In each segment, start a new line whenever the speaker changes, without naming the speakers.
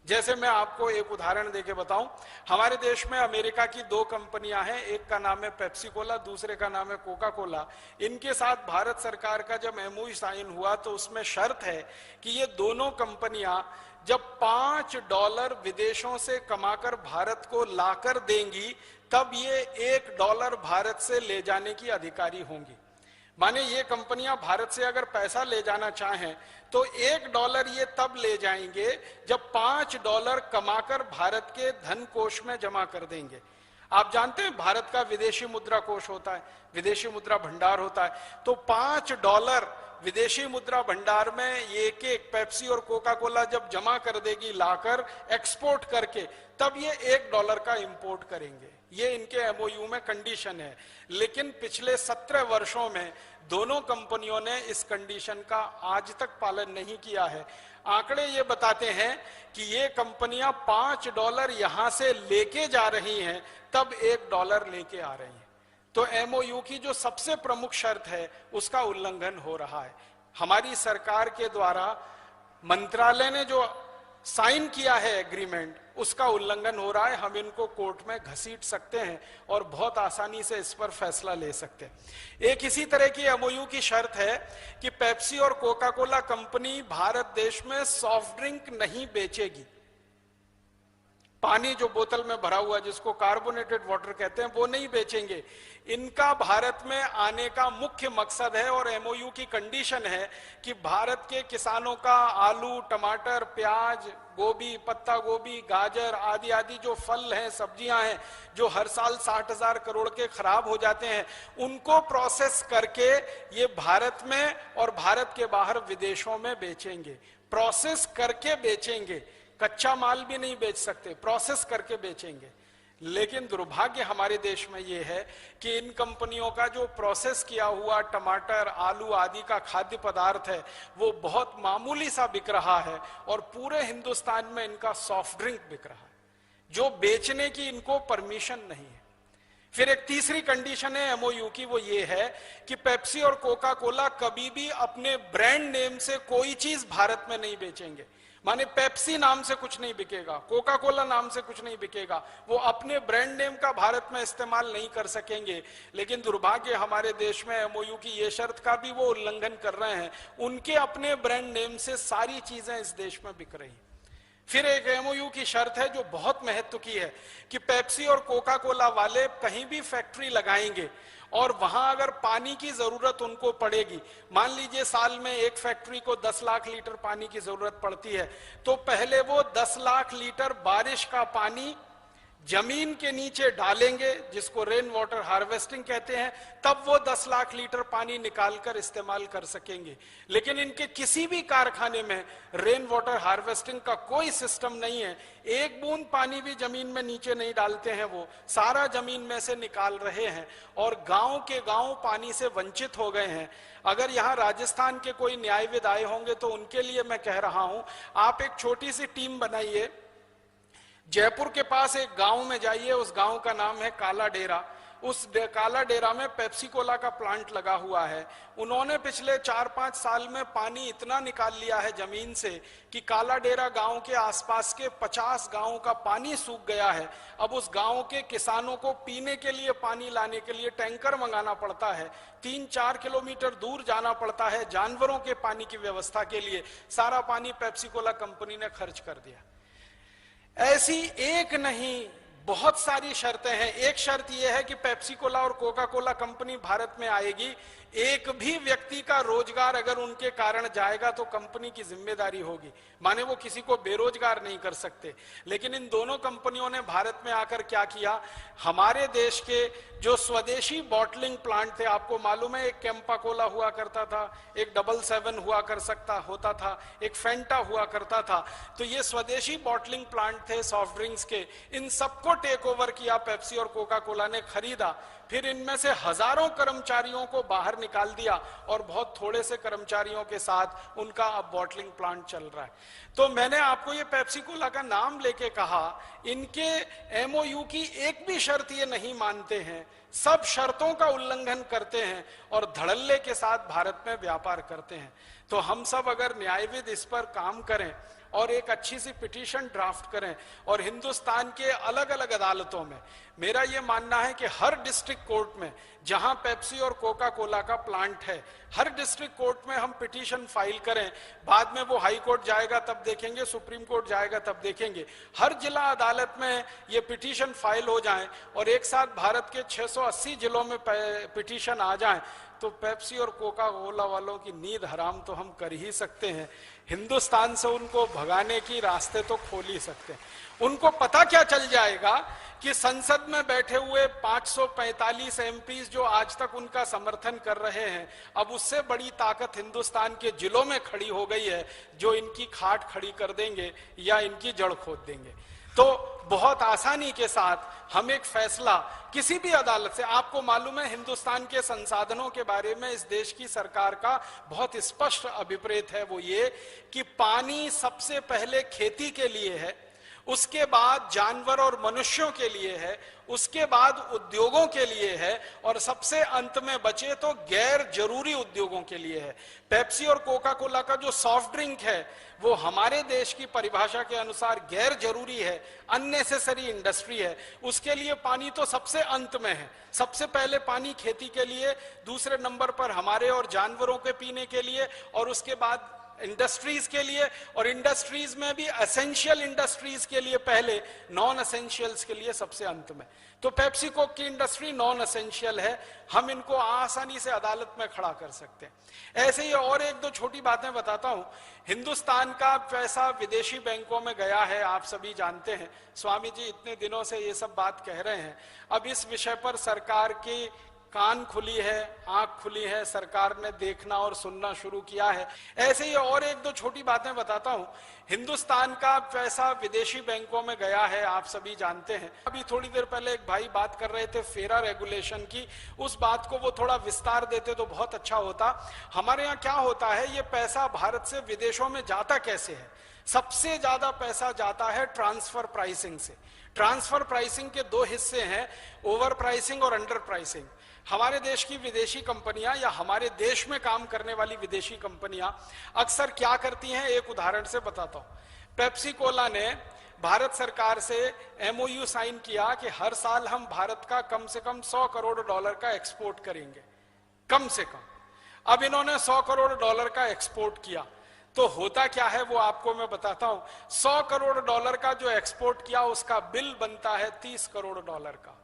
जैसे मैं आपको एक उदाहरण देके बताऊं, हमारे देश में अमेरिका की 2 कंपनियां हैं, एक का नाम है पेप्सी कोला, दूसरे का नाम है कोका कोला। इनके साथ भारत सरकार का जब एमओयू साइन हुआ तो उसमें शर्त है कि ये दोनों कंपनियां जब $5 विदेशों से कमाकर भारत को लाकर देंगी तब ये $1 भारत से ले जाने की अधिकारी होंगी। माने ये कंपनियां भारत से अगर पैसा ले जाना चाहें तो $1 ये तब ले जाएंगे जब $5 कमाकर भारत के धन कोष में जमा कर देंगे। आप जानते हैं भारत का विदेशी मुद्रा कोष होता है, विदेशी मुद्रा भंडार होता है, तो $5 विदेशी मुद्रा भंडार में एक एक पेप्सी और कोका कोला जब जमा कर देगी लाकर एक्सपोर्ट करके, तब ये $1 का इंपोर्ट करेंगे। ये इनके एमओयू में कंडीशन है। लेकिन पिछले 17 वर्षों में दोनों कंपनियों ने इस कंडीशन का आज तक पालन नहीं किया है। आंकड़े ये बताते हैं कि ये कंपनियां $5 यहां से लेके जा रही हैं तब $1 लेके आ रही हैं। तो एमओयू की जो सबसे प्रमुख शर्त है उसका उल्लंघन हो रहा है। हमारी सरकार के द्वारा मंत्रालय ने जो साइन किया है एग्रीमेंट, उसका उल्लंघन हो रहा है। हम इनको कोर्ट में घसीट सकते हैं और बहुत आसानी से इस पर फैसला ले सकते हैं। एक इसी तरह की एमओयू की शर्त है कि पेप्सी और कोका कोला कंपनी भारत देश में सॉफ्ट ड्रिंक नहीं बेचेगी। पानी जो बोतल में भरा हुआ जिसको कार्बोनेटेड वाटर कहते हैं वो नहीं बेचेंगे। इनका भारत में आने का मुख्य मकसद है और एमओयू की कंडीशन है कि भारत के किसानों का आलू, टमाटर, प्याज, गोभी, पत्ता गोभी, गाजर आदि आदि जो फल हैं, सब्जियां हैं, जो हर साल 60,000 करोड़ के खराब हो जाते हैं, उनको प्रोसेस करके ये भारत में और भारत के बाहर विदेशों में बेचेंगे। प्रोसेस करके बेचेंगे, कच्चा माल भी नहीं बेच सकते, प्रोसेस करके बेचेंगे। लेकिन दुर्भाग्य हमारे देश में यह है कि इन कंपनियों का जो प्रोसेस किया हुआ टमाटर, आलू आदि का खाद्य पदार्थ है वो बहुत मामूली सा बिक रहा है और पूरे हिंदुस्तान में इनका सॉफ्ट ड्रिंक बिक रहा है जो बेचने की इनको परमिशन नहीं है। फिर एक तीसरी कंडीशन है एमओयू की, वो ये है कि पेप्सी और कोका कोला कभी भी अपने ब्रांड नेम से कोई चीज भारत में नहीं बेचेंगे। माने पेप्सी नाम से कुछ नहीं बिकेगा, कोका कोला नाम से कुछ नहीं बिकेगा, वो अपने ब्रांड नेम का भारत में इस्तेमाल नहीं कर सकेंगे। लेकिन दुर्भाग्य हमारे देश में एमओयू की ये शर्त का भी वो उल्लंघन कर रहे हैं। उनके अपने ब्रांड नेम से सारी चीजें इस देश में बिक रही। फिर एक एमओयू की शर्त है जो बहुत महत्व की है कि पेप्सी और कोका कोला वाले कहीं भी फैक्ट्री लगाएंगे और वहां अगर पानी की जरूरत उनको पड़ेगी, मान लीजिए साल में एक फैक्ट्री को 10 लाख लीटर पानी की जरूरत पड़ती है, तो पहले वो 10 लाख लीटर बारिश का पानी जमीन के नीचे डालेंगे जिसको रेन वाटर हार्वेस्टिंग कहते हैं, तब वो 10 लाख लीटर पानी निकालकर इस्तेमाल कर सकेंगे। लेकिन इनके किसी भी कारखाने में रेन वाटर हार्वेस्टिंग का कोई सिस्टम नहीं है। एक बूंद पानी भी जमीन में नीचे नहीं डालते हैं, वो सारा जमीन में से निकाल रहे हैं और गांव के गांव पानी से वंचित हो गए हैं। अगर यहाँ राजस्थान के कोई न्यायविद आए होंगे तो उनके लिए मैं कह रहा हूं, आप एक छोटी सी टीम बनाइए, जयपुर के पास एक गांव में जाइए, उस गांव का नाम है काला डेरा। उस काला डेरा में पेप्सी कोला का प्लांट लगा हुआ है। उन्होंने पिछले 4-5 साल में पानी इतना निकाल लिया है जमीन से कि काला डेरा गांव के आसपास के 50 गांवों का पानी सूख गया है। अब उस गांव के किसानों को पीने के लिए पानी लाने के लिए टैंकर मंगाना पड़ता है, 3-4 किलोमीटर दूर जाना पड़ता है जानवरों के पानी की व्यवस्था के लिए। सारा पानी पेप्सी कोला कंपनी ने खर्च कर दिया। ऐसी एक नहीं बहुत सारी शर्तें हैं। एक शर्त यह है कि पेप्सी कोला और कोका कोला कंपनी भारत में आएगी, एक भी व्यक्ति का रोजगार अगर उनके कारण जाएगा तो कंपनी की जिम्मेदारी होगी, माने वो किसी को बेरोजगार नहीं कर सकते। लेकिन इन दोनों कंपनियों ने भारत में आकर क्या किया, हमारे देश के जो स्वदेशी बॉटलिंग प्लांट थे, आपको मालूम है एक कैंपा कोला हुआ करता था, एक 777 हुआ होता था, एक फेंटा हुआ करता था, तो ये स्वदेशी बॉटलिंग प्लांट थे सॉफ्ट ड्रिंक्स के, इन सबको टेक ओवर किया पेप्सी और कोका कोला ने, खरीदा। फिर इनमें से हजारों कर्मचारियों को बाहर निकाल दिया और बहुत थोड़े से कर्मचारियों के साथ उनका अब बॉटलिंग प्लांट चल रहा है। तो मैंने आपको ये पेप्सी कोला का नाम लेके कहा, इनके एमओयू की एक भी शर्त ये नहीं मानते हैं, सब शर्तों का उल्लंघन करते हैं और धड़ल्ले के साथ भारत में व्यापार करते हैं। तो हम सब अगर न्यायविद इस पर काम करें और एक अच्छी सी पिटीशन ड्राफ्ट करें और हिंदुस्तान के अलग अलग अदालतों में, मेरा यह मानना है कि हर डिस्ट्रिक्ट कोर्ट में जहां पेप्सी और कोका कोला का प्लांट है, हर डिस्ट्रिक्ट कोर्ट में हम पिटीशन फाइल करें। बाद में वो हाई कोर्ट जाएगा तब देखेंगे, सुप्रीम कोर्ट जाएगा तब देखेंगे। हर जिला अदालत में ये पिटीशन फाइल हो जाएं और एक साथ भारत के 680 जिलों में पिटीशन आ जाएं, तो पेप्सी और कोका कोला वालों की नींद हराम तो हम कर ही सकते हैं। हिंदुस्तान से उनको भगाने की रास्ते तो खोल ही सकते हैं। उनको पता क्या चल जाएगा कि संसद में बैठे हुए 545 एमपीज जो आज तक उनका समर्थन कर रहे हैं, अब उससे बड़ी ताकत हिंदुस्तान के जिलों में खड़ी हो गई है, जो इनकी खाट खड़ी कर देंगे या इनकी जड़ खोद देंगे। तो बहुत आसानी के साथ हम एक फैसला किसी भी अदालत से, आपको मालूम है हिंदुस्तान के संसाधनों के बारे में इस देश की सरकार का बहुत स्पष्ट अभिप्रेत है, वो ये कि पानी सबसे पहले खेती के लिए है, उसके बाद जानवर और मनुष्यों के लिए है, उसके बाद उद्योगों के लिए है, और सबसे अंत में बचे तो गैर जरूरी उद्योगों के लिए है। पेप्सी और कोका कोला का जो सॉफ्ट ड्रिंक है वो हमारे देश की परिभाषा के अनुसार गैर जरूरी है, अननेसेसरी इंडस्ट्री है। उसके लिए पानी तो सबसे अंत में है। सबसे पहले पानी खेती के लिए, दूसरे नंबर पर हमारे और जानवरों के पीने के लिए, और उसके बाद इंडस्ट्रीज के लिए, और इंडस्ट्रीज में भी एसेंशियल इंडस्ट्रीज के लिए पहले, नॉन एसेंशियल्स के लिए सबसे अंत में। तो पेप्सी कोक की इंडस्ट्री नॉन एसेंशियल है, हम इनको आसानी से अदालत में खड़ा कर सकते हैं। ऐसे ही और एक दो छोटी बातें बताता हूं। हिंदुस्तान का पैसा विदेशी बैंकों में गया है, आप सभी जानते हैं। स्वामी जी इतने दिनों से ये सब बात कह रहे हैं, अब इस विषय पर सरकार की कान खुली है, आंख खुली है, सरकार ने देखना और सुनना शुरू किया है। ऐसे ही और एक दो छोटी बातें बताता हूं। हिंदुस्तान का पैसा विदेशी बैंकों में गया है, आप सभी जानते हैं। अभी थोड़ी देर पहले एक भाई बात कर रहे थे फेरा रेगुलेशन की, उस बात को वो थोड़ा विस्तार देते तो बहुत अच्छा होता। हमारे यहाँ क्या होता है, ये पैसा भारत से विदेशों में जाता कैसे है? सबसे ज्यादा पैसा जाता है ट्रांसफर प्राइसिंग से। ट्रांसफर प्राइसिंग के दो हिस्से हैं, ओवर प्राइसिंग और अंडर प्राइसिंग। हमारे देश की विदेशी कंपनियां या हमारे देश में काम करने वाली विदेशी कंपनियां अक्सर क्या करती हैं, एक उदाहरण से बताता हूं। पेप्सी कोला ने भारत सरकार से एमओयू साइन किया कि हर साल हम भारत का कम से कम $100 करोड़ का एक्सपोर्ट करेंगे, कम से कम। अब इन्होंने $100 करोड़ का एक्सपोर्ट किया, तो होता क्या है वो आपको मैं बताता हूं। $100 करोड़ का जो एक्सपोर्ट किया उसका बिल बनता है $30 करोड़ का,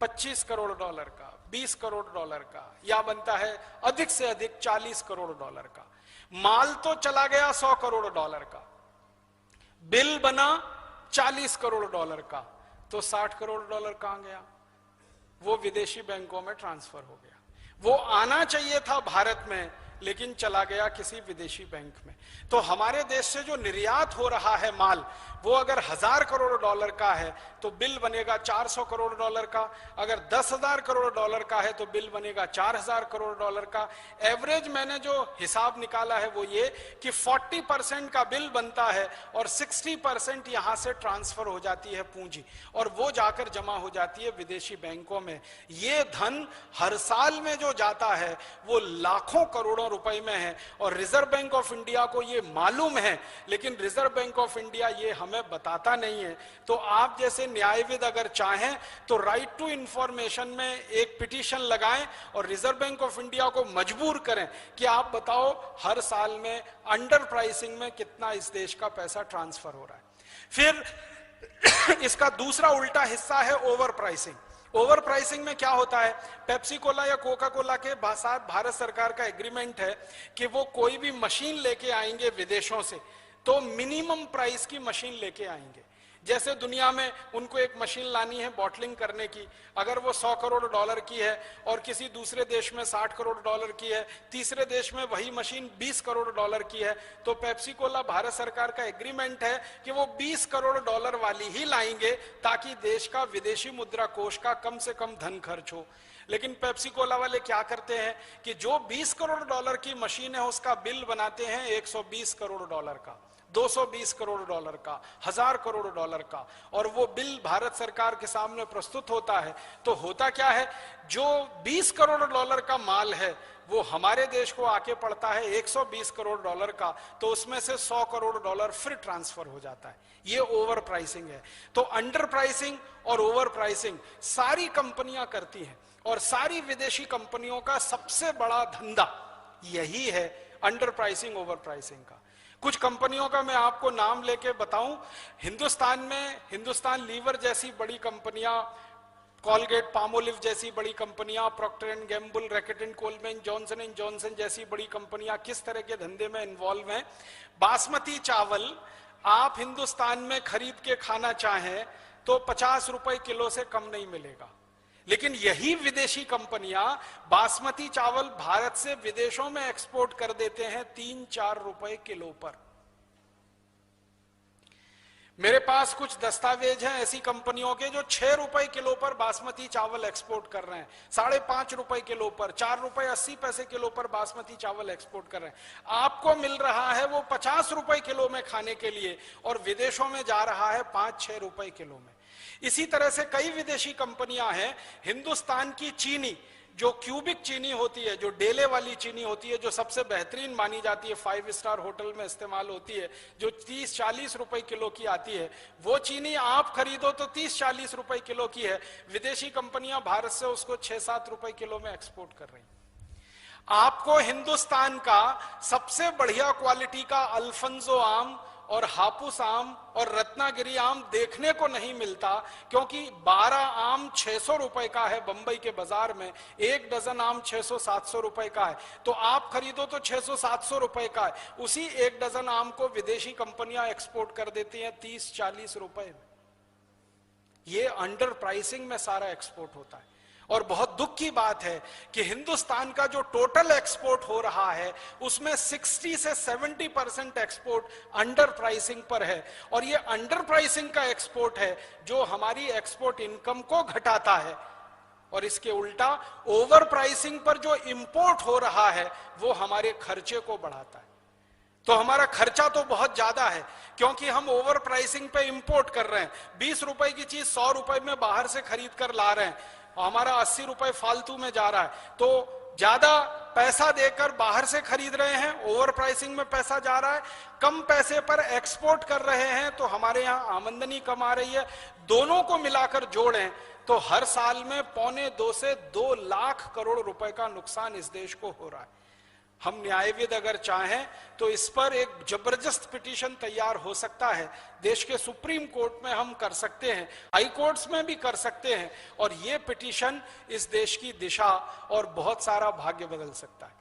$25 करोड़ का, $20 करोड़ का, या बनता है अधिक से अधिक $40 करोड़ का। माल तो चला गया $100 करोड़ का, बिल बना $40 करोड़ का, तो $60 करोड़ कहां गया? वो विदेशी बैंकों में ट्रांसफर हो गया। वो आना चाहिए था भारत में, लेकिन चला गया किसी विदेशी बैंक में। तो हमारे देश से जो निर्यात हो रहा है माल, वो अगर $1000 करोड़ का है तो बिल बनेगा $400 करोड़ का। अगर $10,000 करोड़ का है तो बिल बनेगा $4000 करोड़ का। एवरेज मैंने जो हिसाब निकाला है वो ये कि 40% का बिल बनता है और 60% यहां से ट्रांसफर हो जाती है पूंजी, और वो जाकर जमा हो जाती है विदेशी बैंकों में। ये धन हर साल में जो जाता है वो लाखों करोड़ों रुपए में है, और रिजर्व बैंक ऑफ इंडिया को ये मालूम है, लेकिन रिजर्व बैंक ऑफ इंडिया ये हमें बताता नहीं है। तो आप जैसे न्यायविद अगर चाहें तो राइट टू इंफॉर्मेशन में एक पिटीशन लगाएं और रिजर्व बैंक ऑफ इंडिया को मजबूर करें कि आप बताओ हर साल में अंडर प्राइसिंग में कितना इस देश का पैसा ट्रांसफर हो रहा है। फिर इसका दूसरा उल्टा हिस्सा है ओवर प्राइसिंग। ओवर प्राइसिंग में क्या होता है, पेप्सी कोला या कोका कोला के साथ भारत सरकार का एग्रीमेंट है कि वो कोई भी मशीन लेके आएंगे विदेशों से, तो मिनिमम प्राइस की मशीन लेके आएंगे। जैसे दुनिया में उनको एक मशीन लानी है बॉटलिंग करने की, अगर वो $100 करोड़ की है और किसी दूसरे देश में $60 करोड़ की है, तीसरे देश में वही मशीन $20 करोड़ की है, तो पेप्सी कोला भारत सरकार का एग्रीमेंट है कि वो $20 करोड़ वाली ही लाएंगे ताकि देश का विदेशी मुद्रा कोष का कम से कम धन खर्च हो। लेकिन पेप्सी कोला वाले क्या करते हैं कि जो $20 करोड़ की मशीन है उसका बिल बनाते हैं $120 करोड़ का, 220 करोड़ डॉलर का, 1000 करोड़ डॉलर का, और वो बिल भारत सरकार के सामने प्रस्तुत होता है तो होता क्या है, जो 20 करोड़ डॉलर का माल है वो हमारे देश को आके पड़ता है 120 करोड़ डॉलर का, तो उसमें से 100 करोड़ डॉलर फिर ट्रांसफर हो जाता है। ये ओवर प्राइसिंग है। तो अंडर प्राइसिंग और ओवर प्राइसिंग सारी कंपनियां करती हैं, और सारी विदेशी कंपनियों का सबसे बड़ा धंधा यही है, अंडर प्राइसिंग ओवर प्राइसिंग का। कुछ कंपनियों का मैं आपको नाम लेके बताऊं, हिंदुस्तान में हिंदुस्तान लीवर जैसी बड़ी कंपनियां, कॉलगेट पामोलिव जैसी बड़ी कंपनियां, Procter and Gamble, Reckitt and Colman, Johnson and Johnson जैसी बड़ी कंपनियां किस तरह के धंधे में इन्वॉल्व हैं। बासमती चावल आप हिंदुस्तान में खरीद के खाना चाहें तो 50 रुपए किलो से कम नहीं मिलेगा, लेकिन यही विदेशी कंपनियां बासमती चावल भारत से विदेशों में एक्सपोर्ट कर देते हैं 3-4 रुपए किलो पर। मेरे पास कुछ दस्तावेज हैं ऐसी कंपनियों के जो 6 रुपए किलो पर बासमती चावल एक्सपोर्ट कर रहे हैं, 5.5 रुपए किलो पर, 4 रुपए 80 पैसे किलो पर बासमती चावल एक्सपोर्ट कर रहे हैं। आपको मिल रहा है वो 50 रुपए किलो में खाने के लिए, और विदेशों में जा रहा है 5-6 रुपए किलो में। इसी तरह से कई विदेशी कंपनियां हैं। हिंदुस्तान की चीनी, जो क्यूबिक चीनी होती है, जो डेले वाली चीनी होती है, जो सबसे बेहतरीन मानी जाती है, 5 स्टार होटल में इस्तेमाल होती है, जो 30-40 रुपए किलो की आती है, वो चीनी आप खरीदो तो 30-40 रुपए किलो की है। विदेशी कंपनियां भारत से उसको 6-7 रुपए किलो में एक्सपोर्ट कर रही हैं। आपको हिंदुस्तान का सबसे बढ़िया क्वालिटी का अल्फंजो आम और हापुस आम और रत्नागिरी आम देखने को नहीं मिलता, क्योंकि 12 आम 600 रुपए का है बंबई के बाजार में, 1 डजन आम 600-700 रुपए का है, तो आप खरीदो तो 600-700 रुपए का है। उसी 1 डजन आम को विदेशी कंपनियां एक्सपोर्ट कर देती हैं 30-40 रुपए में। ये अंडर प्राइसिंग में सारा एक्सपोर्ट होता है। और बहुत दुख की बात है कि हिंदुस्तान का जो टोटल एक्सपोर्ट हो रहा है उसमें 60 से 70% एक्सपोर्ट अंडर प्राइसिंग पर है, और ये अंडर प्राइसिंग का एक्सपोर्ट है जो हमारी एक्सपोर्ट इनकम को घटाता है, और इसके उल्टा ओवर प्राइसिंग पर जो इंपोर्ट हो रहा है वो हमारे खर्चे को बढ़ाता है। तो हमारा खर्चा तो बहुत ज्यादा है, क्योंकि हम ओवर प्राइसिंग पे इंपोर्ट कर रहे हैं। 20 रुपए की चीज 100 रुपए में बाहर से खरीद कर ला रहे हैं, हमारा 80 रुपए फालतू में जा रहा है। तो ज्यादा पैसा देकर बाहर से खरीद रहे हैं, ओवर प्राइसिंग में पैसा जा रहा है, कम पैसे पर एक्सपोर्ट कर रहे हैं, तो हमारे यहाँ आमदनी कम आ रही है। दोनों को मिलाकर जोड़ें तो हर साल में 1.25 से 2 लाख करोड़ रुपए का नुकसान इस देश को हो रहा है। हम न्यायविद अगर चाहें तो इस पर एक जबरदस्त पिटीशन तैयार हो सकता है, देश के सुप्रीम कोर्ट में हम कर सकते हैं, हाई कोर्ट्स में भी कर सकते हैं, और ये पिटीशन इस देश की दिशा और बहुत सारा भाग्य बदल सकता है।